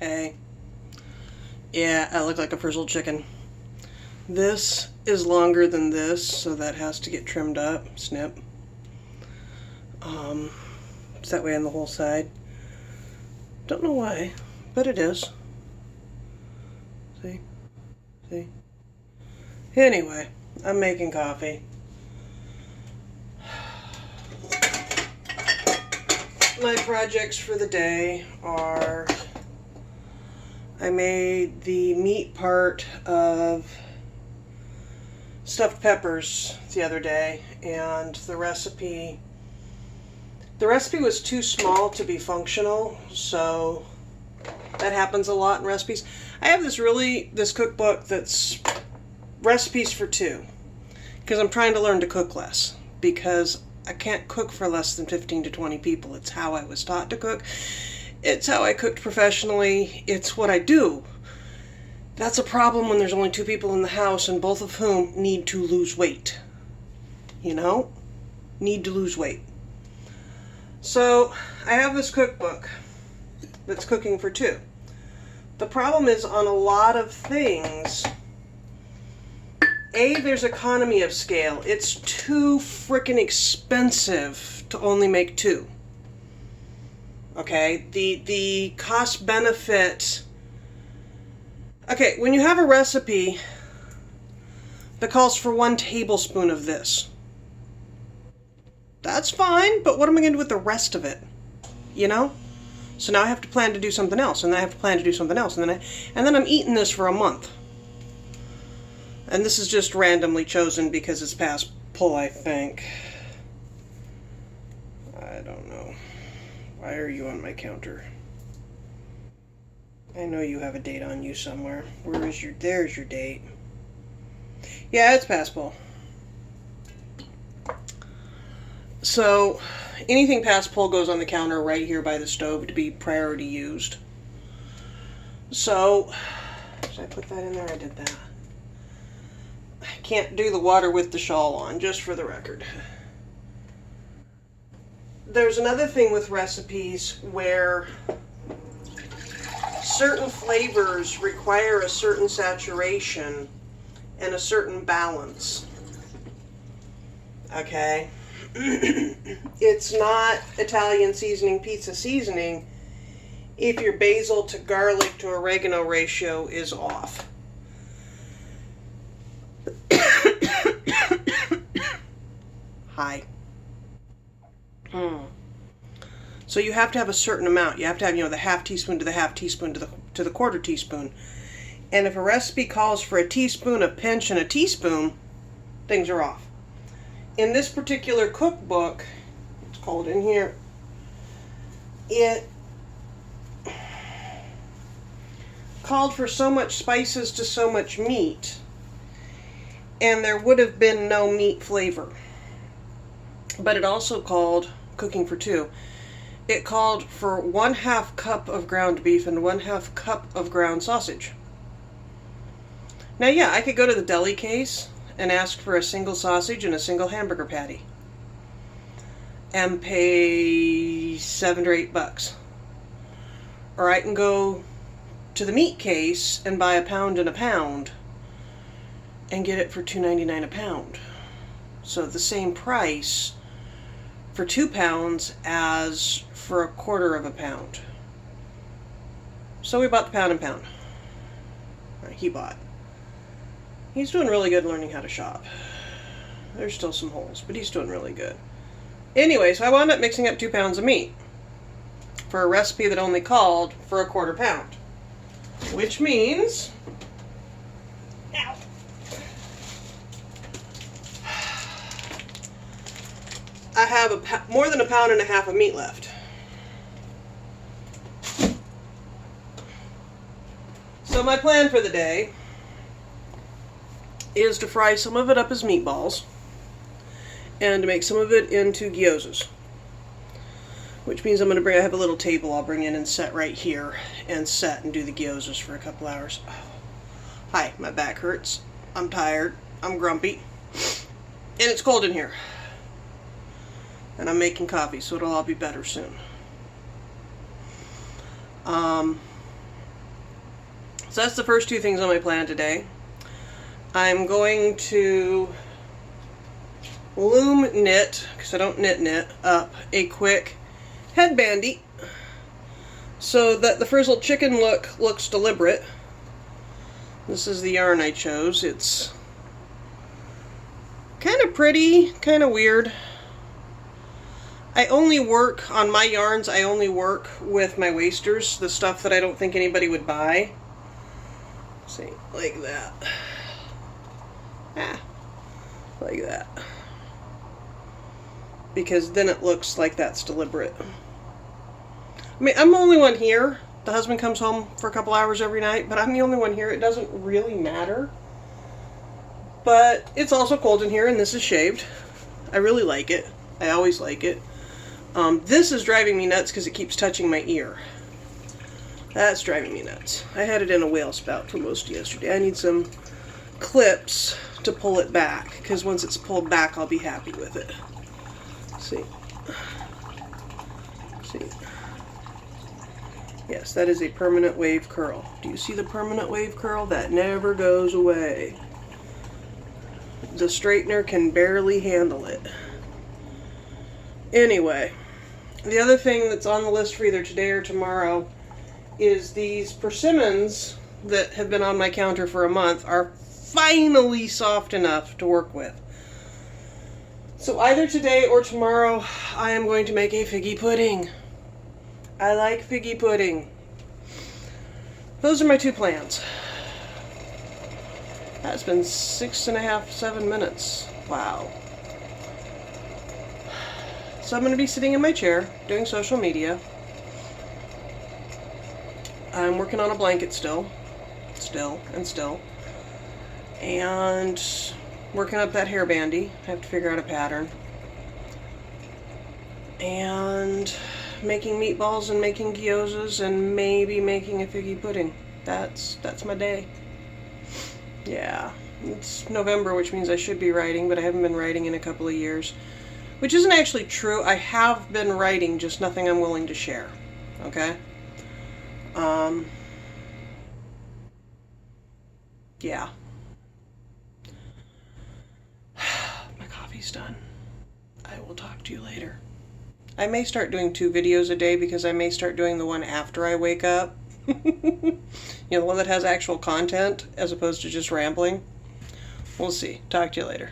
Hey. Yeah, I look like a frizzled chicken. This is longer than this, so that has to get trimmed up. Snip. It's that way on the whole side. Don't know why, but it is. See? See? Anyway, I'm making coffee. My projects for the day are, I made the meat part of stuffed peppers the other day, and the recipe was too small to be functional, so that happens a lot in recipes. I have this cookbook that's recipes for two, because I'm trying to learn to cook less, because I can't cook for less than 15 to 20 people. It's how I was taught to cook. It's how I cooked professionally. It's what I do. That's a problem when there's only two people in the house and both of whom need to lose weight. You know? Need to lose weight. So, I have this cookbook that's cooking for two. The problem is on a lot of things, there's economy of scale. It's too frickin' expensive to only make two. Okay? The cost benefit. Okay, when you have a recipe that calls for 1 tablespoon of this, that's fine, but what am I going to do with the rest of it? You know? So now I have to plan to do something else, and then I have to plan to do something else, and then I'm eating this for a month. And this is just randomly chosen because it's past pull, I think. I don't know. Why are you on my counter? I know you have a date on you somewhere. There's your date. Yeah, it's past pull. So, anything past pull goes on the counter right here by the stove to be priority used. So, should I put that in there? I did that. I can't do the water with the shawl on, just for the record. There's another thing with recipes where certain flavors require a certain saturation and a certain balance. Okay? It's not Italian seasoning, pizza seasoning if your basil to garlic to oregano ratio is off. Hi. So you have to have a certain amount. You have to have, the half teaspoon to the half teaspoon to the quarter teaspoon. And if a recipe calls for a teaspoon, a pinch, and a teaspoon, things are off. In this particular cookbook, it's called in here, it called for so much spices to so much meat, and there would have been no meat flavor. But it also called, cooking for two, it called for 1/2 cup of ground beef and 1/2 cup of ground sausage. Now, yeah, I could go to the deli case and ask for a single sausage and a single hamburger patty and pay $7 or $8. Or I can go to the meat case and buy a pound and a pound and get it for $2.99 a pound. So the same price for 2 pounds as for 1/4 of a pound. So we bought the pound and pound. He bought. He's doing really good learning how to shop. There's still some holes, but he's doing really good. Anyway, so I wound up mixing up 2 pounds of meat for a recipe that only called for 1/4 pound. Which means, ow, I have more than 1.5 pounds of meat left. So my plan for the day is to fry some of it up as meatballs and to make some of it into gyozas. Which means I have a little table I'll bring in and set right here and set and do the gyozas for a couple hours. Hi, my back hurts. I'm tired. I'm grumpy. And it's cold in here. And I'm making coffee, so it'll all be better soon. So that's the first two things on my plan today. I'm going to loom knit, because I don't knit, up a quick headbandy so that the frizzled chicken look looks deliberate. This is the yarn I chose. It's kind of pretty, kind of weird. I only work on my yarns, I only work with my wasters, the stuff that I don't think anybody would buy. See, like that. Like that. Because then it looks like that's deliberate. I mean, I'm the only one here. The husband comes home for a couple hours every night, but I'm the only one here. It doesn't really matter. But it's also cold in here, and this is shaved. I really like it. I always like it. This is driving me nuts because it keeps touching my ear. That's driving me nuts. I had it in a whale spout for most of yesterday. I need some clips to pull it back, because once it's pulled back, I'll be happy with it. See? See? Yes, that is a permanent wave curl. Do you see the permanent wave curl? That never goes away. The straightener can barely handle it. Anyway, the other thing that's on the list for either today or tomorrow is these persimmons that have been on my counter for a month are finally soft enough to work with. So either today or tomorrow, I am going to make a figgy pudding. I like figgy pudding. Those are my two plans. That's been 6.5, 7 minutes. Wow. So I'm going to be sitting in my chair doing social media. I'm working on a blanket still. And working up that hair bandy. I have to figure out a pattern. And making meatballs and making gyozas and maybe making a figgy pudding. That's my day. Yeah. It's November, which means I should be writing, but I haven't been writing in a couple of years. Which isn't actually true. I have been writing, just nothing I'm willing to share. Okay? Yeah. My coffee's done. I will talk to you later. I may start doing 2 videos a day because I may start doing the one after I wake up. You know, the one that has actual content as opposed to just rambling. We'll see. Talk to you later.